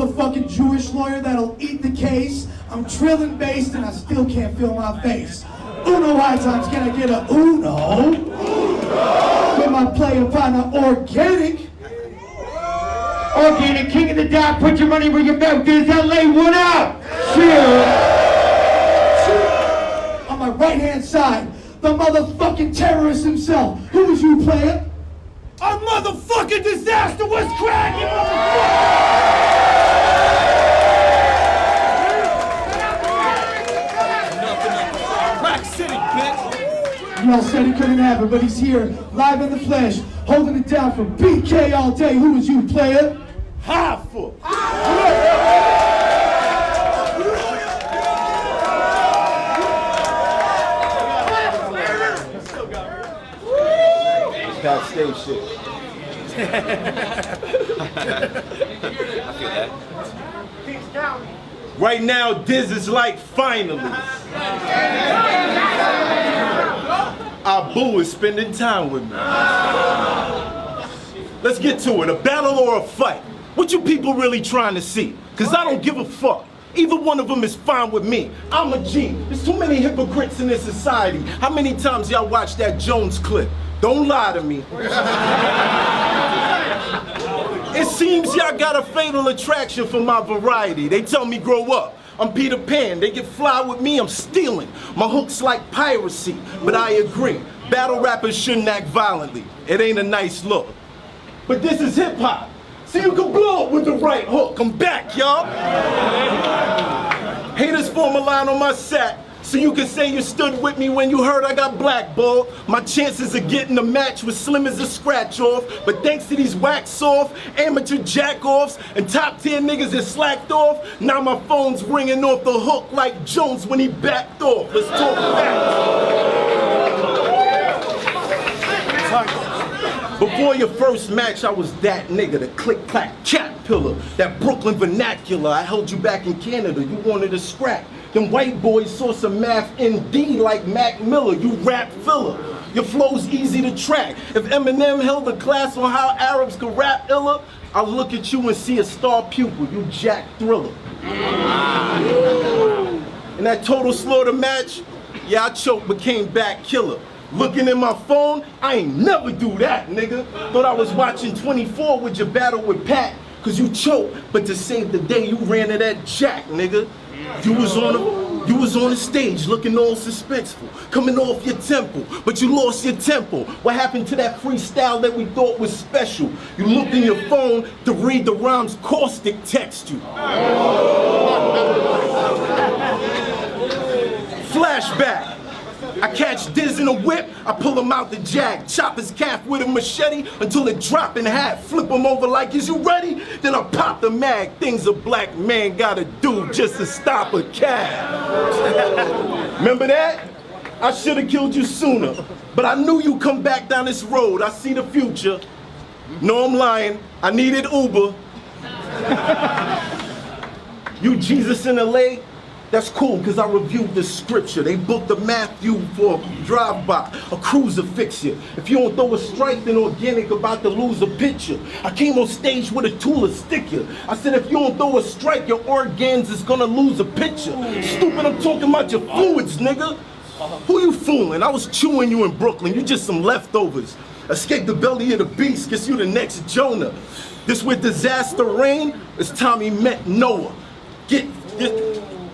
motherfucking Jewish lawyer that'll eat the case. I'm drilling bass and I still can't feel my face. Uno high times, can I get a Uno? With my player partner, Organic. Organic, king of the dot, put your money where your mouth is. LA, what up? Cheers. On my right hand side, the motherfucking terrorist himself. Who was you, player? A motherfucking disaster was cracking, motherfucker! Crack City, bitch! Y'all said he couldn't happen, but he's here, live in the flesh, holding it down for BK all day. Who was you, player? Hoffa! Backstage shit. I feel that. Right now, Diz is like finally. Our boo is spending time with me. Let's get to it. A battle or a fight? What you people really trying to see? Cause I don't give a fuck. Either one of them is fine with me. I'm a G. There's too many hypocrites in this society. How many times y'all watched that Jones clip? Don't lie to me. It seems y'all got a fatal attraction for my variety. They tell me grow up. I'm Peter Pan. They get fly with me, I'm stealing. My hook's like piracy, but I agree. Battle rappers shouldn't act violently. It ain't a nice look. But this is hip hop. So you can blow it with the right hook. I'm back, y'all. Haters form a line on my sack. So you can say you stood with me when you heard I got blackballed. My chances of getting a match was slim as a scratch off. But thanks to these wax off, amateur jack-offs, and top tier niggas that slacked off, now my phone's ringing off the hook like Jones when he backed off. Let's talk facts. Before your first match, I was that nigga, the click-clack cat pillar, that Brooklyn vernacular. I held you back in Canada, you wanted to scrap. Them white boys saw some math ND like Mac Miller, you rap filler. Your flow's easy to track. If Eminem held a class on how Arabs could rap iller, I'll look at you and see a star pupil, you Jack Thriller. In that total slaughter match, yeah, I choked but came back killer. Looking in my phone, I ain't never do that, nigga. Thought I was watching 24 with your battle with Pat, cause you choked, but to save the day, you ran to that jack, nigga. You was on the stage looking all suspenseful, coming off your temple, but you lost your tempo. What happened to that freestyle that we thought was special? You looked in your phone to read the rhymes caustic text you. Flashback. I catch Diz in a whip, I pull him out the jag, chop his calf with a machete until it drop in half, flip him over like, is you ready? Then I pop the mag, things a black man gotta do just to stop a cab. Remember that? I should've killed you sooner, but I knew you'd come back down this road. I see the future. No, I'm lying, I needed Uber. You Jesus in LA? That's cool, because I reviewed the scripture. They booked a Matthew for a drive-by, a crucifix you. If you don't throw a strike, then Organic about to lose a picture. I came on stage with a tool to stick you. I said, if you don't throw a strike, your organs is gonna lose a picture. Stupid, I'm talking about your fluids, nigga. Who you fooling? I was chewing you in Brooklyn. You just some leftovers. Escape the belly of the beast, gets you the next Jonah. This with disaster reign, it's time he met Noah.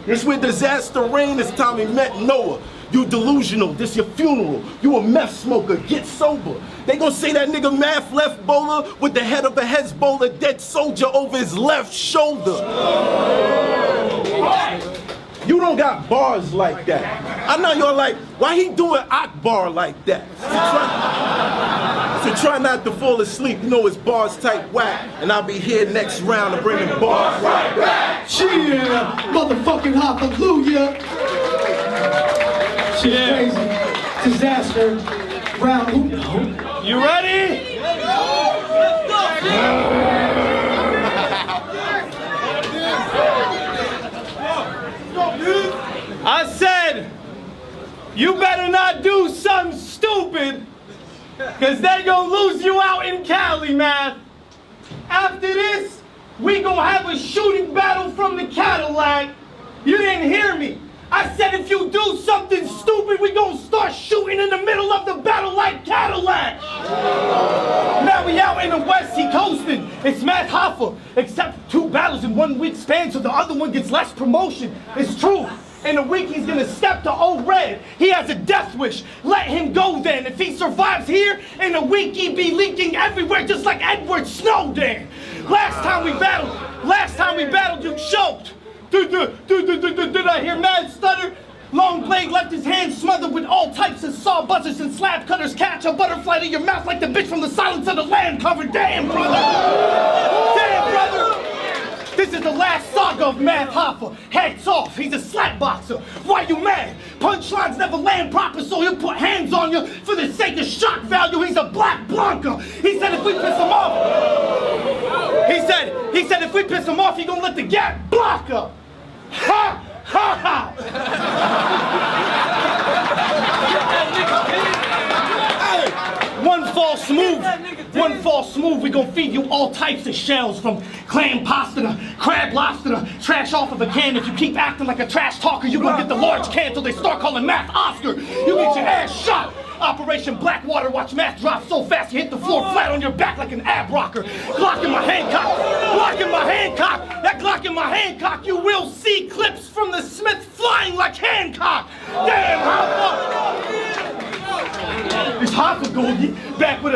This with disaster reign, it's time he met Noah. You delusional, this your funeral. You a meth smoker, get sober. They gon' say that nigga Math left bowler with the head of a Hezbollah dead soldier over his left shoulder. You don't got bars like that. I know you're like, why he doing Akbar like that? So try not to fall asleep, you know his bars type whack. And I'll be here next round to bring the bars right back. Yeah, motherfucking hallelujah. Shit crazy. Disaster. Round Uno. You ready? I said, you better not do something stupid, cause they gonna lose you out in Cali, man. After this, we gonna have a shooting battle from the Cadillac. You didn't hear me. I said if you do something stupid, we gonna start shooting in the middle of the battle like Cadillac. Now we out in the West, he coasting. It's Math Hoffa, except 2 battles in 1 week span, so the other one gets less promotion. It's true. In a week, he's gonna step to O-Red. He has a death wish. Let him go then. If he survives here, in a week, he'd be leaking everywhere, just like Edward Snowden. Last time we battled, you choked. Did I hear mad stutter? Long blade left his hand smothered with all types of saw buzzers and slab cutters. Catch a butterfly to your mouth like the bitch from the Silence of the Lamb cover. Damn, brother. Damn, brother. This is the last saga of Math Hoffa. Heads off, he's a slap boxer. Why you mad? Punchlines never land proper, so he'll put hands on you for the sake of shock value. He's a black Blanca. He said if we piss him off, he said if we piss him off, he gonna let the gap block up. Ha! Ha ha! One false move, we gon' feed you all types of shells, from clam pasta to crab lobster to trash off of a can. If you keep acting like a trash talker, you gon' get the large can till they start calling Math Oscar. You get your ass shot. Operation Blackwater, watch Math drop so fast you hit the floor flat on your back like an ab rocker. Glock in my Hancock, Glock in my Hancock, that Glock in my Hancock, you will see clips from the Smith flying like Hancock. Damn, Hoffa! It's Hoffa Goldie, back with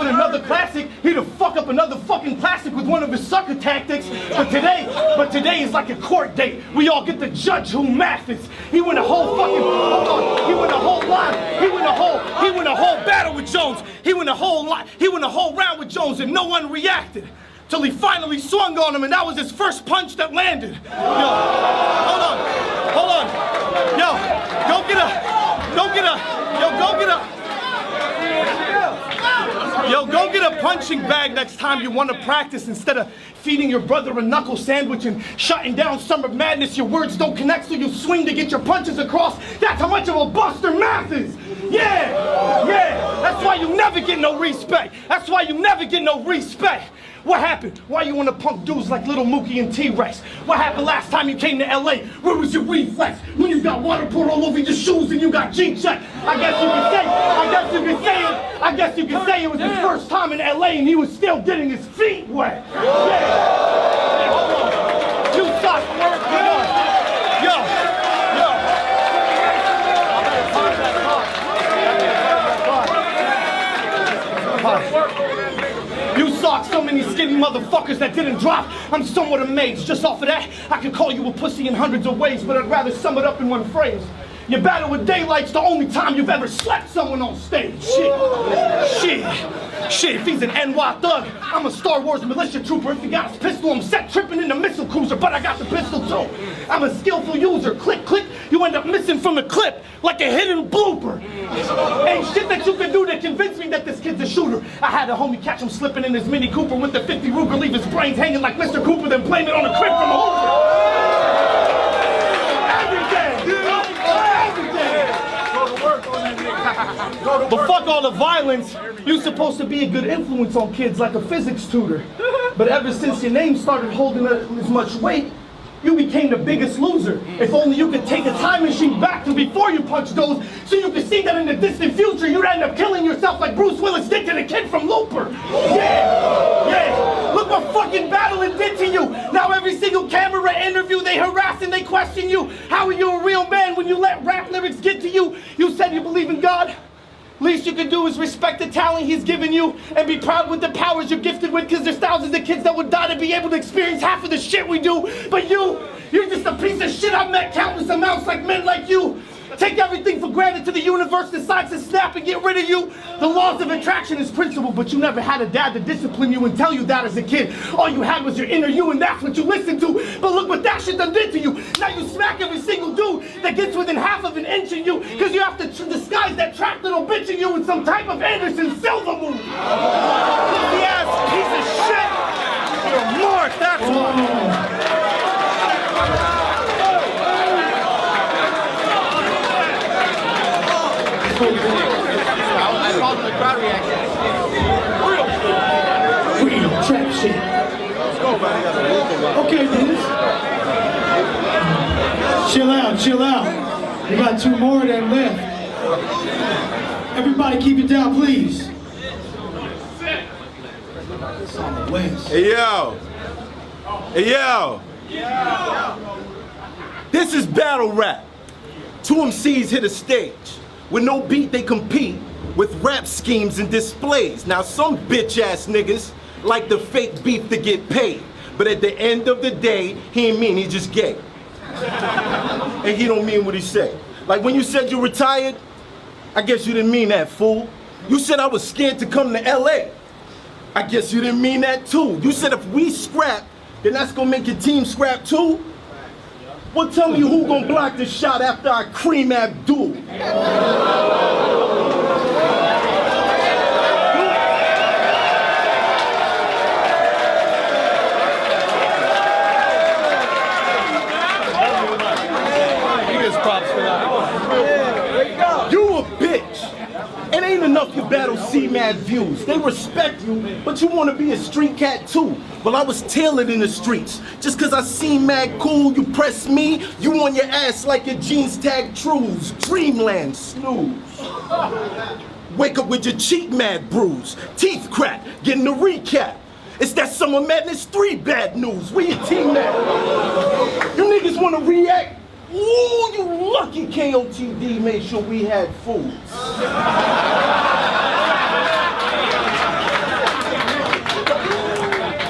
another classic. He'd fuck up another fucking classic with one of his sucker tactics. But today is like a court date. We all get to judge who Math is. He went a whole fucking, hold on, he went a whole lot. He went a whole battle with Jones. He went a whole round with Jones and no one reacted. Till he finally swung on him and that was his first punch that landed. Yo, hold on. Yo, go get a punching bag next time you want to practice instead of feeding your brother a knuckle sandwich and shutting down Summer Madness. Your words don't connect, so you swing to get your punches across. That's how much of a buster Math is. Yeah. That's why you never get no respect. What happened? Why you wanna punk dudes like Little Mookie and T-Rex? What happened last time you came to LA? Where was your reflex? When you got water poured all over your shoes and you got G-check? I guess you could say it was his first time in LA and he was still getting his feet wet. Yeah, hold on. You suck, You socked so many skinny motherfuckers that didn't drop. I'm somewhat amazed. Just off of that, I could call you a pussy in hundreds of ways, but I'd rather sum it up in one phrase. Your battle with daylight's the only time you've ever slapped someone on stage. Shit, if he's an NY thug, I'm a Star Wars militia trooper. If he got his pistol, I'm set tripping in the missile cruiser, but I got the pistol too. I'm a skillful user. Click, click, you end up missing from the clip like a hidden blooper. Ain't shit that you can do to convince me that this kid's a shooter. I had a homie catch him slipping in his Mini Cooper with the 50 Ruger, leave his brains hanging like Mr. Cooper, then blame it on a crib from a hooper. But fuck all the violence. You're supposed to be a good influence on kids like a physics tutor. But ever since your name started holding as much weight, you became the biggest loser. If only you could take a time machine back to before you punched those, so you could see that in the distant future you'd end up killing yourself like Bruce Willis did to the kid from Looper. Yeah. Look what fucking battle it did to you. Now every single camera interview they harass and they question you. How are you a real man when you let rap lyrics get to you? You said you believe in God. Least you can do is respect the talent he's given you and be proud with the powers you're gifted with, because there's thousands of kids that would die to be able to experience half of the shit we do. But you're just a piece of shit. I've met countless amounts like men like you. Take everything for granted till the universe decides to snap and get rid of you. The laws of attraction is principle, but you never had a dad to discipline you and tell you that as a kid. All you had was your inner you, and that's what you listened to. But look what that shit done did to you. Now you smack every single dude that gets within half of an inch of you, because you have to disguise that trapped little bitch in you with some type of Anderson Silva move. Pussy ass piece of shit. You're a mark, that's why. I saw the crowd reaction. Real trap shit. Let's go, buddy. Chill out, chill out. We got 2 more that left. Everybody keep it down, please. It's on the west. Hey yo. Hey yo. This is battle rap. 2 MCs hit a stage. With no beat, they compete with rap schemes and displays. Now some bitch ass niggas like the fake beef to get paid. But at the end of the day, he ain't mean, he just gay. And he don't mean what he said. Like when you said you retired, I guess you didn't mean that, fool. You said I was scared to come to LA. I guess you didn't mean that too. You said if we scrap, then that's gonna make your team scrap too? Well, tell me who gonna block the shot after I cream Abdul? You a bitch. It ain't enough you battle C-Mad views. They respect you, but you want to be a street cat too. Well, I was tailored in the streets. Just cause I seem mad cool, you press me, you on your ass like your jeans tag trues. Dreamland snooze. Wake up with your cheek mad bruise. Teeth crack, getting the recap. It's that Summer Madness 3 bad news. Where your team at? You niggas wanna react? Ooh, you lucky KOTD made sure we had food.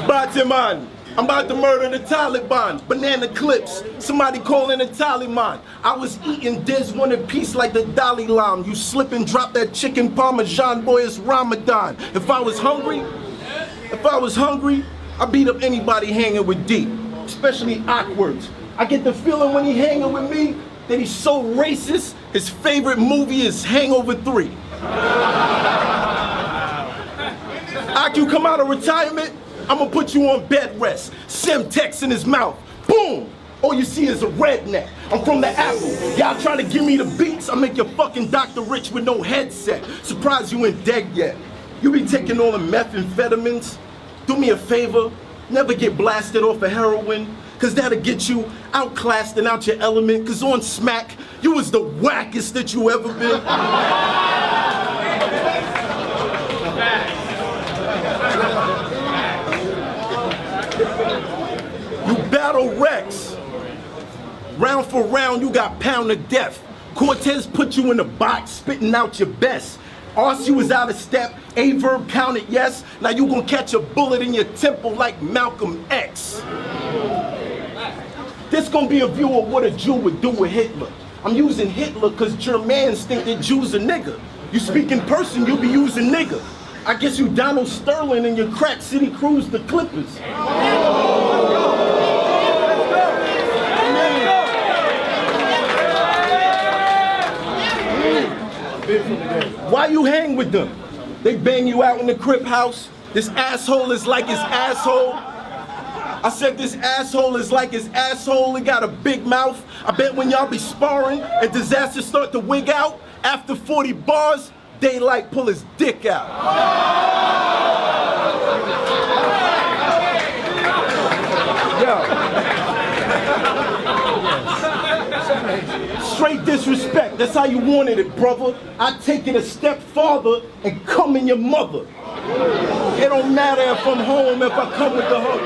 Batiman, I'm about to murder the Taliban. Banana clips, somebody calling a Taliban. I was eating this one in piece like the Dalai Lama. You slip and drop that chicken Parmesan, boy, it's Ramadan. If I was hungry, I beat up anybody hanging with D, especially awkwards. I get the feeling when he hanging with me that he's so racist, his favorite movie is Hangover 3. After you come out of retirement, I'm gonna put you on bed rest. Semtex in his mouth. Boom! All you see is a redneck. I'm from the Apple. Y'all try to give me the beats, I make your fucking Dr. Rich with no headset. Surprised you ain't dead yet. You be taking all the methamphetamines? Do me a favor, never get blasted off of heroin. Cause that'll get you outclassed and out your element. Cause on Smack, you was the wackest that you ever been. You battle Rex. Round for round, you got pound to death. Cortez put you in the box, spitting out your best. Arce was out of step, A-verb counted yes. Now you gonna catch a bullet in your temple like Malcolm X. This gonna be a view of what a Jew would do with Hitler. I'm using Hitler cause Germans think that Jews a nigga. You speak in person, you be using nigga. I guess you Donald Sterling and your crack city cruise the Clippers. Why you hang with them? They bang you out in the crib house. This asshole is like his asshole. I said this asshole is like his asshole. He got a big mouth. I bet when y'all be sparring and Dizaster start to wig out, after 40 bars, Daylight pull his dick out. Straight disrespect, that's how you wanted it, brother. I take it a step farther and come in your mother. It don't matter if I'm home, if I come with the hook.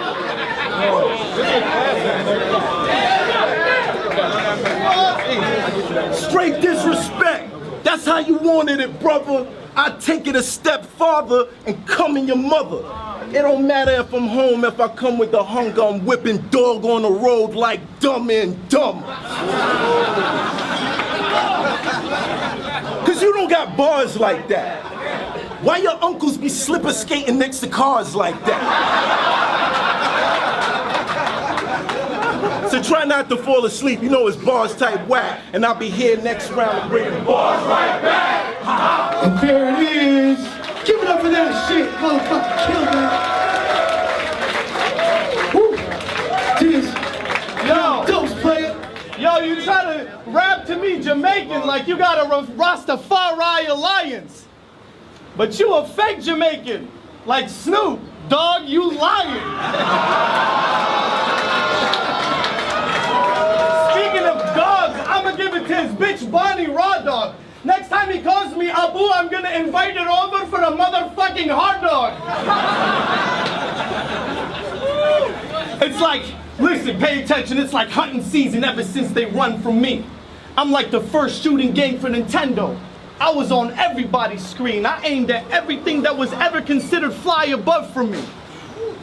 Straight disrespect, that's how you wanted it, brother. I take it a step farther and come in your mother. It don't matter if I'm home, if I come with the hunger, I'm whipping dog on the road like Dumb and Dumber. Cause you don't got bars like that. Why your uncles be slipper skating next to cars like that? So try not to fall asleep, you know it's bars type whack, and I'll be here next round to bring the bars right back. And there it is. Give it up for that shit, motherfucker, kill that. Woo. Jeez. Yo. Dose player. Yo, you try to rap to me Jamaican like you got a Rastafari alliance. But you a fake Jamaican, like Snoop. Dog, you lying. Speaking of dog, give it to his bitch Bonnie Raw Dog. Next time he calls me Abu, I'm gonna invite her over for a motherfucking hot dog. It's like, listen, pay attention, it's like hunting season ever since they run from me. I'm like the first shooting game for Nintendo. I was on everybody's screen. I aimed at everything that was ever considered fly above from me.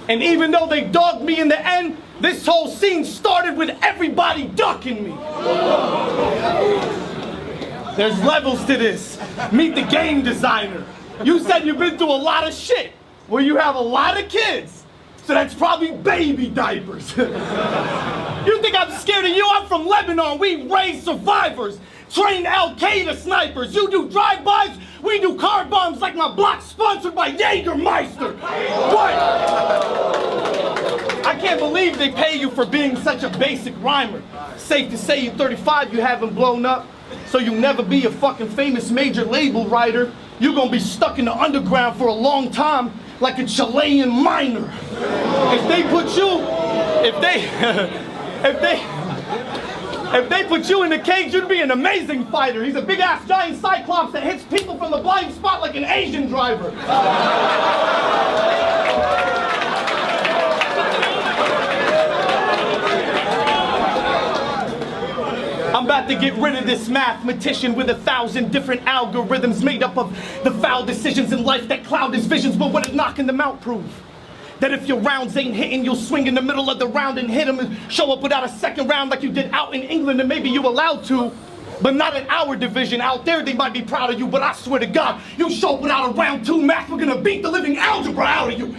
And even though they dogged me in the end, this whole scene started with everybody ducking me. There's levels to this. Meet the game designer. You said you've been through a lot of shit. Well, you have a lot of kids. So that's probably baby diapers. You think I'm scared of you? I'm from Lebanon. We raise survivors. Train Al-Qaeda snipers. You do drive-bys. We do car bombs like my block sponsored by Jägermeister. What? I can't believe they pay you for being such a basic rhymer. Safe to say you're 35, you haven't blown up. So you'll never be a fucking famous major label writer. You're gonna be stuck in the underground for a long time like a Chilean miner. If they put you, if they put you in a cage, you'd be an amazing fighter. He's a big ass giant cyclops that hits people from the blind spot like an Asian driver. I'm about to get rid of this mathematician with 1,000 different algorithms made up of the foul decisions in life that cloud his visions. But what did knocking them out prove? That if your rounds ain't hitting, you'll swing in the middle of the round and hit him and show up without a second round like you did out in England, and maybe you allowed to. But not in our division. Out there they might be proud of you, but I swear to God, you show up without a round 2 math, we're gonna beat the living algebra out of you.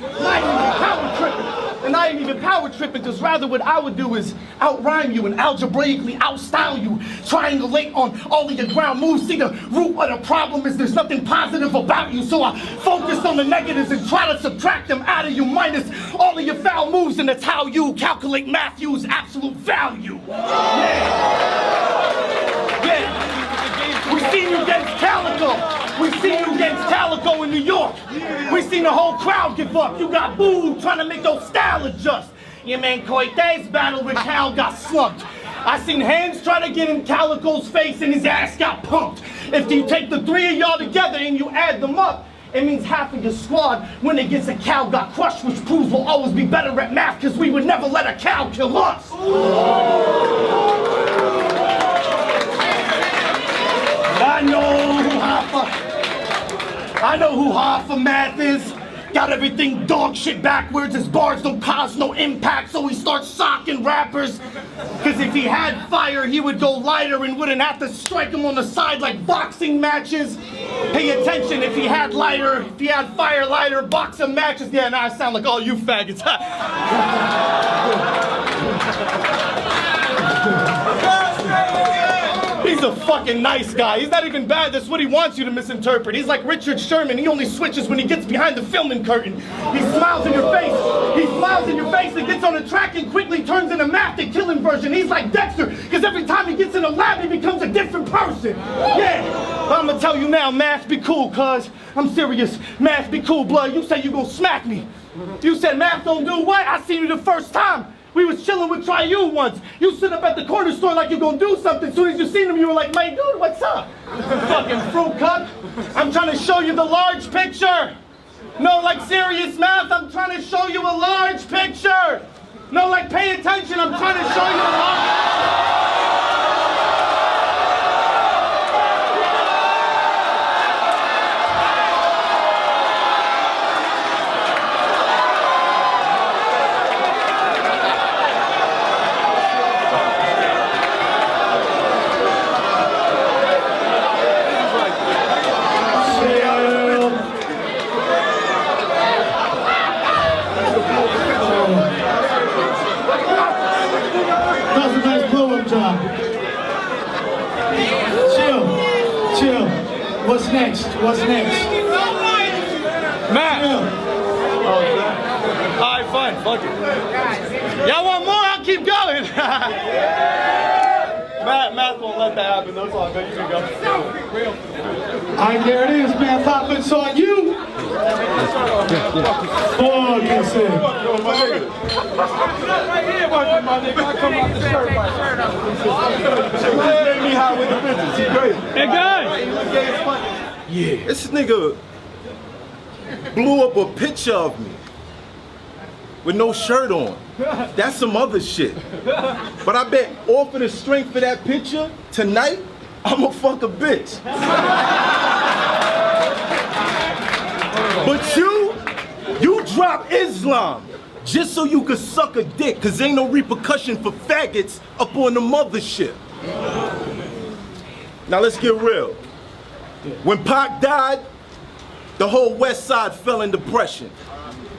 And I ain't even power tripping, because rather what I would do is out-rhyme you and algebraically out-style you. Triangulate on all of your ground moves. See, the root of the problem is there's nothing positive about you, so I focus on the negatives and try to subtract them out of you, minus all of your foul moves, and that's how you calculate Matthew's absolute value. Yeah, we seen you against Calico. We seen you against Calico in New York. We seen the whole crowd give up. You got booed trying to make your style adjust. Your man Coite's battle with Cal got slumped. I seen hands try to get in Calico's face and his ass got pumped. If you take the 3 of y'all together and you add them up, it means half of your squad when against a cow got crushed, which proves we'll always be better at math because we would never let a cow kill us. I know who Hoffa math is. Got everything dog shit backwards. His bars don't cause no impact, so he starts socking rappers. Cause if he had fire, he would go lighter and wouldn't have to strike him on the side like boxing matches. Pay attention, if he had fire lighter, boxing matches. Yeah, now I sound like all you faggots. He's a fucking nice guy. He's not even bad. That's what he wants you to misinterpret. He's like Richard Sherman. He only switches when he gets behind the filming curtain. He smiles in your face. He smiles in your face and gets on the track and quickly turns into Math the Killing version. He's like Dexter, because every time he gets in the lab, he becomes a different person. Yeah. But I'm gonna tell you now, Math be cool, cuz. I'm serious. Math be cool, blood. You said you gonna smack me. You said Math don't do what? I seen you the first time. We was chilling with Triune once. You sit up at the corner store like you gonna do something. As soon as you seen him, you were like, "My dude, what's up?" Fucking fruit cup. I'm trying to show you the large picture. No, like serious math, I'm trying to show you a large picture. No, like pay attention, I'm trying to show you a large... What's next? What's next? Matt! Alright, fine, fuck it. Y'all want more? I'll keep going. Math won't let that happen. That's all good. You can go. Alright, there it is, Math Hoffa. It's on you. Oh, you can say. Right here, my nigga. I come out the shirt. Made me high with the bitches. He great. Hey, guys. Yeah. This nigga blew up a picture of me with no shirt on. That's some other shit. But I bet off of the strength of that picture, tonight, I'ma fuck a bitch. But you drop Islam just so you could suck a dick, cause ain't no repercussion for faggots up on the mothership. Now let's get real. When Pac died, the whole West Side fell in depression.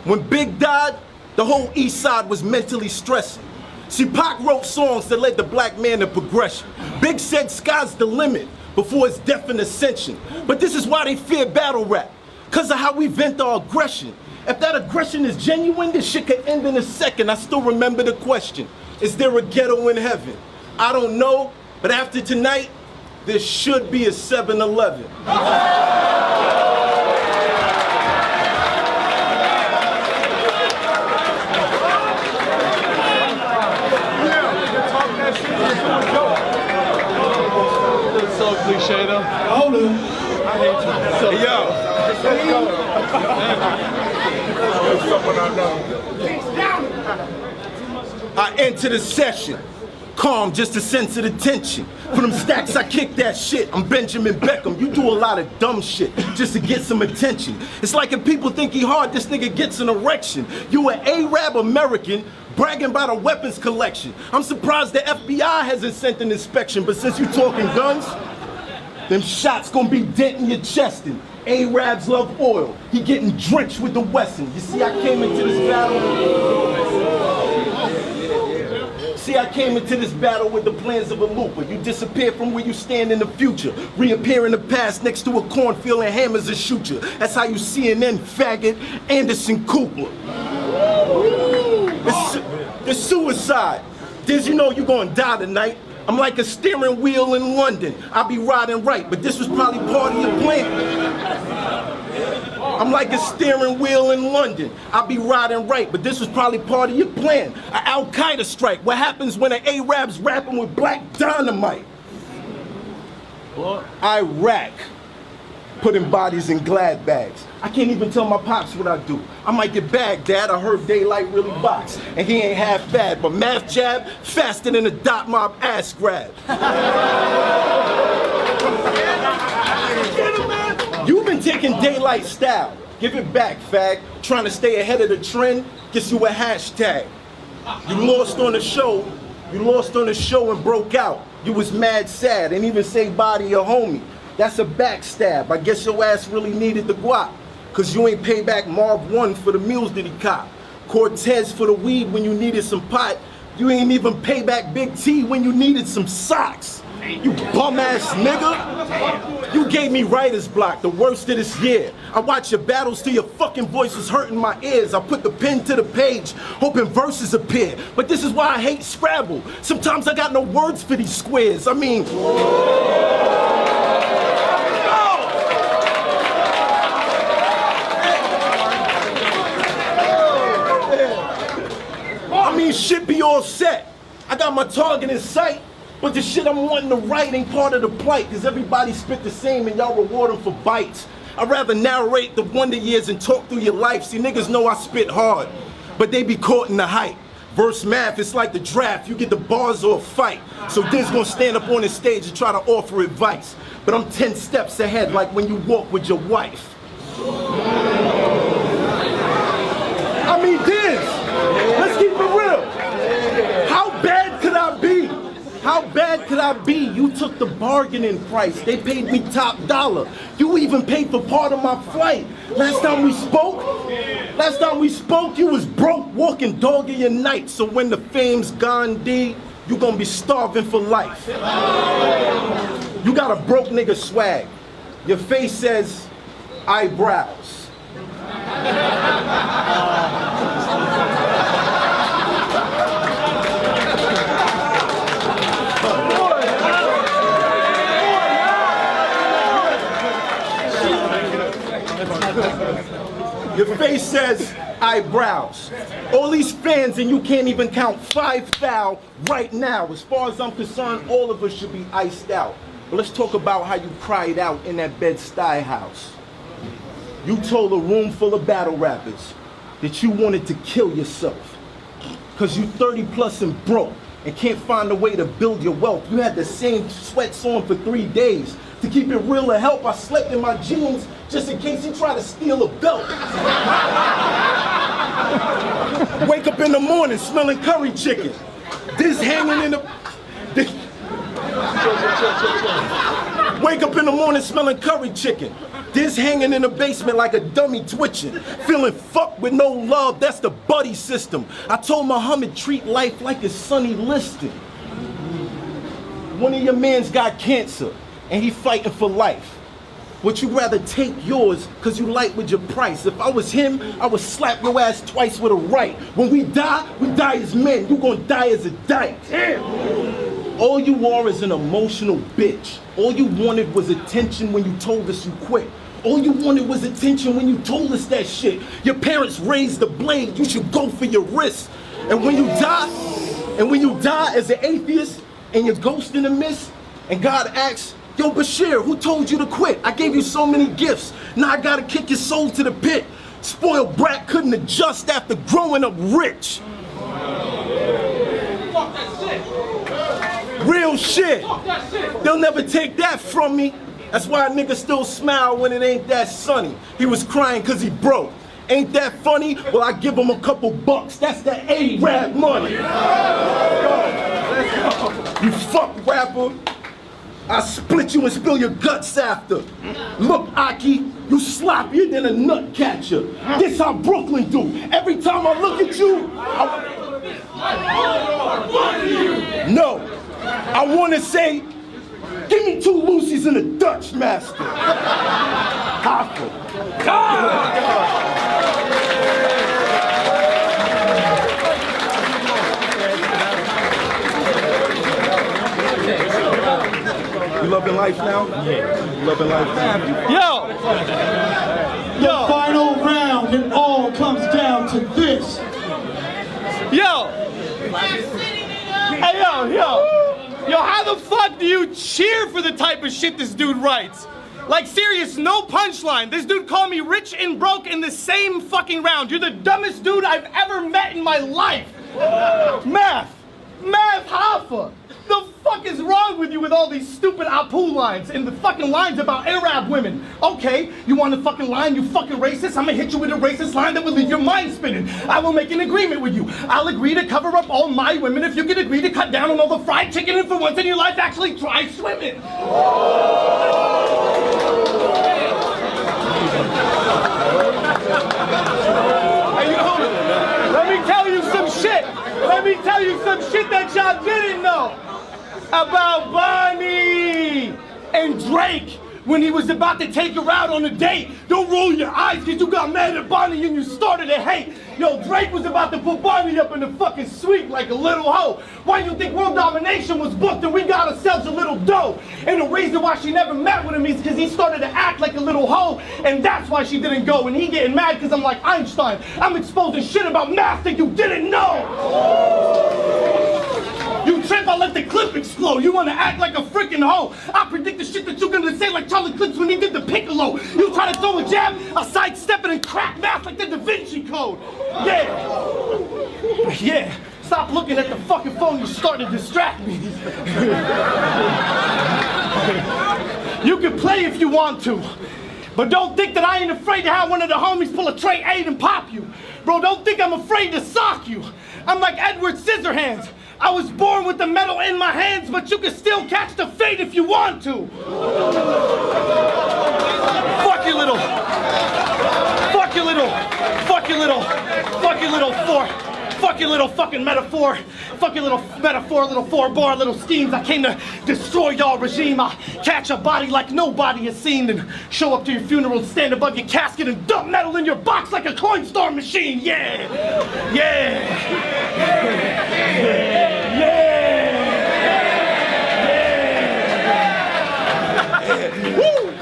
When Big died, the whole East Side was mentally stressing. See, Pac wrote songs that led the black man to progression. Big said sky's the limit before his death and ascension. But this is why they fear battle rap, cause of how we vent our aggression. If that aggression is genuine, this shit could end in a second. I still remember the question, is there a ghetto in heaven? I don't know, but after tonight, there should be a 7-Eleven. So cliche though. Hold on. Hey, yo. I enter the session, calm, just to sense the tension. For them stacks, I kick that shit. I'm Benjamin Beckham. You do a lot of dumb shit just to get some attention. It's like if people think he hard, this nigga gets an erection. You an Arab American bragging about a weapons collection. I'm surprised the FBI hasn't sent an inspection, but since you talking guns, them shots gonna be denting your chestin'. Arabs love oil. He getting drenched with the Wesson. You see, I came into this battle with the plans of a looper. You disappear from where you stand in the future. Reappear in the past next to a cornfield and hammers and shoot you. That's how you CNN faggot Anderson Cooper. It's suicide. Diz, you know you gonna die tonight. I'm like a steering wheel in London. I'll be riding right, but this was probably part of your plan. I'm like a steering wheel in London. I'll be riding right, but this was probably part of your plan. An Al-Qaeda strike. What happens when an Arab's rapping with black dynamite? Iraq. Putting bodies in glad bags. I can't even tell my pops what I do. I might get bagged, Dad. I heard Daylight really box. And he ain't half bad, but math jab, faster than a dot mob ass grab. You've been taking Daylight style. Give it back, fag. Trying to stay ahead of the trend gets you a hashtag. You lost on the show. You lost on the show and broke out. You was mad sad and even say bye to your homie. That's a backstab. I guess your ass really needed the guap. Cause you ain't pay back Marv 1 for the mules that he cop. Cortez for the weed when you needed some pot. You ain't even pay back Big T when you needed some socks. You bum ass nigga. You gave me writer's block, the worst of this year. I watch your battles till your fucking voice is hurting my ears. I put the pen to the page, hoping verses appear. But this is why I hate Scrabble. Sometimes I got no words for these squares. I mean, shit be all set. I got my target in sight, but the shit I'm wanting to write ain't part of the plight, cause everybody spit the same and y'all reward them for bites. I'd rather narrate the wonder years and talk through your life. See, niggas know I spit hard, but they be caught in the hype. Verse math, it's like the draft, you get the bars or a fight. So Diz gonna stand up on the stage and try to offer advice. But I'm 10 steps ahead, like when you walk with your wife. I mean, Diz, let's keep it real. How bad could I be? How bad could I be? You took the bargaining price. They paid me top dollar. You even paid for part of my flight. Last time we spoke, you was broke, walking dog in your night. So when the fame's gone, D, you gonna be starving for life. You got a broke nigga swag. Your face says eyebrows. says eyebrows. All these fans and you can't even count 5,000 right now. As far as I'm concerned, all of us should be iced out. But let's talk about how you cried out in that Bed-Stuy house. You told a room full of battle rappers that you wanted to kill yourself. Cause you 30 plus and broke and can't find a way to build your wealth. You had the same sweats on for 3 days. To keep it real or help, I slept in my jeans just in case he tried to steal a belt. Wake up in the morning smelling curry chicken. This hanging in the... Wake up in the morning smelling curry chicken. This hanging in the basement like a dummy twitching. Feeling fucked with no love, that's the buddy system. I told Muhammad treat life like it's Sonny Liston. One of your mans got cancer and he fighting for life. Would you rather take yours cause you light with your price? If I was him, I would slap your ass twice with a right. When we die as men. You gonna die as a dyke. Damn. All you are is an emotional bitch. All you wanted was attention when you told us you quit. All you wanted was attention when you told us that shit. Your parents raised the blade, you should go for your wrist. And when you die as an atheist and you're ghost in the mist, and God asks, yo Bashir, who told you to quit? I gave you so many gifts, now I gotta kick your soul to the pit. Spoiled brat couldn't adjust after growing up rich. Real shit. They'll never take that from me. That's why a nigga still smile when it ain't that sunny. He was crying cause he broke. Ain't that funny? Well, I give him a couple bucks. That's that A-rap money. You fuck rapper. I split you and spill your guts after. Look, Aki, you sloppier than a nut catcher. This how Brooklyn do. Every time I look at you, No, I want to say, give me 2 Lucy's and a Dutch master. Hoffa. You loving life now? Yeah. You loving life now? The final round, it all comes down to this. Yo, how the fuck do you cheer for the type of shit this dude writes? Like, serious, no punchline. This dude called me rich and broke in the same fucking round. You're the dumbest dude I've ever met in my life. Math Hoffa. The fuck is wrong with you with all these stupid Apu lines and the fucking lines about Arab women? Okay, you want a fucking line, you fucking racist? I'm gonna hit you with a racist line that will leave your mind spinning. I will make an agreement with you. I'll agree to cover up all my women if you can agree to cut down on all the fried chicken and for once in your life actually try swimming. Let me tell you some shit. Let me tell you some shit that y'all didn't know about Bonnie and Drake when he was about to take her out on a date. Don't roll your eyes because you got mad at Bonnie and you started to hate. Yo, Drake was about to put Bonnie up in the fucking suite like a little hoe. Why you think world domination was booked and we got ourselves a little dough? And the reason why she never met with him is because he started to act like a little hoe, and that's why she didn't go. And he getting mad because I'm like Einstein. I'm exposing shit about math that you didn't know. You trip, I let the clip explode. You wanna act like a freaking hoe. I predict the shit that you're gonna say like Charlie Clips when he did the piccolo. You try to throw a jab, I'll sidestep it and crack math like the Da Vinci Code. Yeah. Stop looking at the fucking phone, you're starting to distract me. You can play if you want to, but don't think that I ain't afraid to have one of the homies pull a Trey 8 and pop you. Bro, don't think I'm afraid to sock you. I'm like Edward Scissorhands. I was born with the metal in my hands, but you can still catch the fate if you want to. Fuck your little fucking metaphor. Fuck your little metaphor, little 4-bar, little schemes. I came to destroy y'all regime. I catch a body like nobody has seen and show up to your funeral and stand above your casket and dump metal in your box like a Coinstar machine. Yeah. Woo!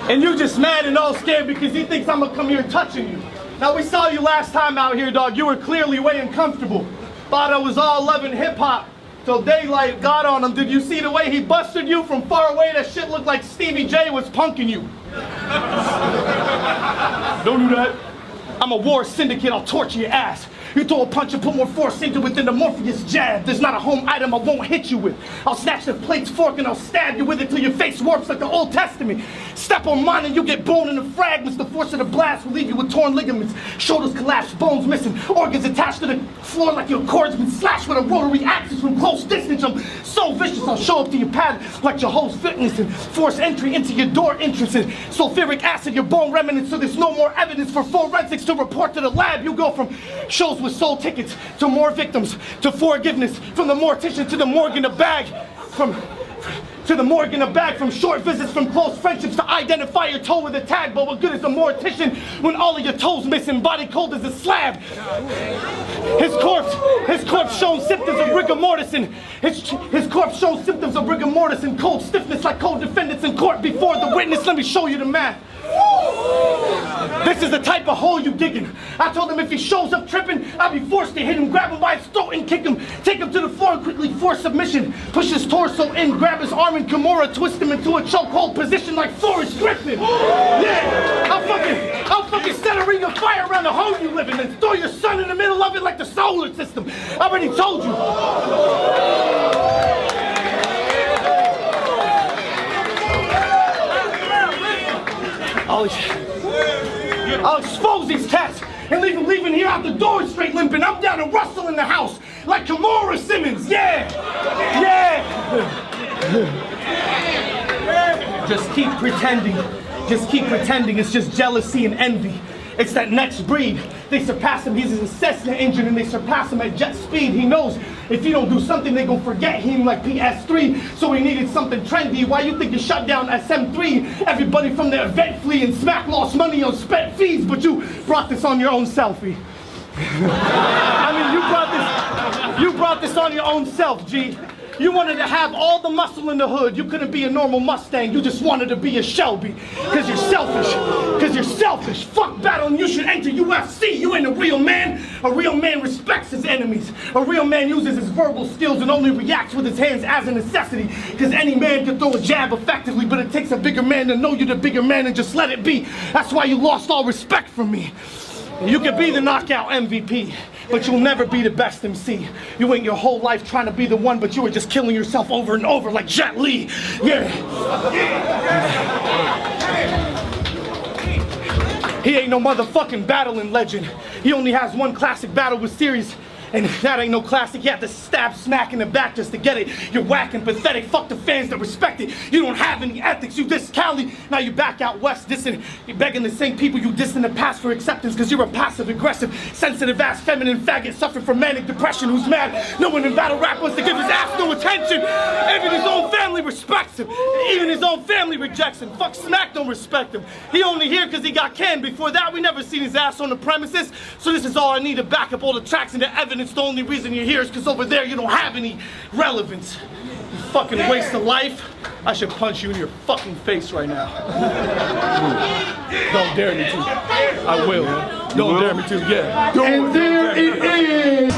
And you just mad and all scared because he thinks I'm gonna come here touching you. Now we saw you last time out here, dog. You were clearly way uncomfortable. Thought I was all loving hip hop till daylight got on him. Did you see the way he busted you from far away? That shit looked like Stevie J was punking you. Don't do that. I'm a war syndicate, I'll torture your ass. You throw a punch and put more force into it than the Morpheus jab. There's not a home item I won't hit you with. I'll snatch the plate's fork and I'll stab you with it till your face warps like the Old Testament. Step on mine and you get blown into fragments. The force of the blast will leave you with torn ligaments. Shoulders collapsed, bones missing, organs attached to the floor like your cord's been slashed with a rotary axis from close distance. I'm so vicious, I'll show up to your pad like Jehovah's Fitness and force entry into your door entrance and sulfuric acid, your bone remnants, so there's no more evidence for forensics to report to the lab. You go from shows with sold tickets to more victims to forgiveness, from the mortician to the morgue in a bag, from short visits, from close friendships to identify your toe with a tag. But what good is a mortician when all of your toes missing, body cold as a slab? His corpse shown symptoms of rigor mortis and his corpse shows symptoms of rigor mortis and cold stiffness like co-defendants in court before the witness. Let me show you the math. This is the type of hole you digging. I told him if he shows up tripping, I'll be forced to hit him, grab him by his throat and kick him. Take him to the floor and quickly force submission. Push his torso in, grab his arm and Kimura, twist him into a chokehold position like Forrest Griffin. Yeah, I'll fucking set a ring of fire around the home you live in and throw your son in the middle of it like the solar system. I already told you. I'll expose these cats and leave them leaving here out the door straight limping. I'm down to Russell in the house like Kimura Simmons. Yeah, yeah. Just keep pretending. Just keep pretending. It's just jealousy and envy. It's that next breed. They surpass him. He's a Cessna engine and they surpass him at jet speed. He knows if he don't do something, they gonna forget him like PS3. So he needed something trendy. Why you think you shut down SM3? Everybody from the event flee and Smack lost money on spent fees, but you brought this on your own selfie. I mean, you brought this on your own self, G. You wanted to have all the muscle in the hood. You couldn't be a normal Mustang. You just wanted to be a Shelby. Cause you're selfish. Cause you're selfish. Fuck battle and you should enter UFC. You ain't a real man. A real man respects his enemies. A real man uses his verbal skills and only reacts with his hands as a necessity. Cause any man can throw a jab effectively, but it takes a bigger man to know you're the bigger man and just let it be. That's why you lost all respect from me. You could be the knockout MVP, but you'll never be the best MC. You went your whole life trying to be the one, but you were just killing yourself over and over like Jet Li. Yeah. He ain't no motherfucking battling legend. He only has one classic battle with series. And that ain't no classic. You have to stab Smack in the back just to get it. You're whack and pathetic. Fuck the fans that respect it. You don't have any ethics. You diss Cali. Now you back out west dissing. You're begging the same people you dissed in the past for acceptance because you're a passive aggressive, sensitive ass feminine faggot suffering from manic depression who's mad. No one in battle rap wants to give his ass no attention. Even his own family respects him. Even his own family rejects him. Fuck Smack don't respect him. He only here because he got canned. Before that we never seen his ass on the premises. So this is all I need to back up all the tracks and the evidence. It's the only reason you're here is because over there you don't have any relevance. You fucking waste of life. I should punch you in your fucking face right now. Don't dare me to. I will. Don't dare me to, yeah. And there it is.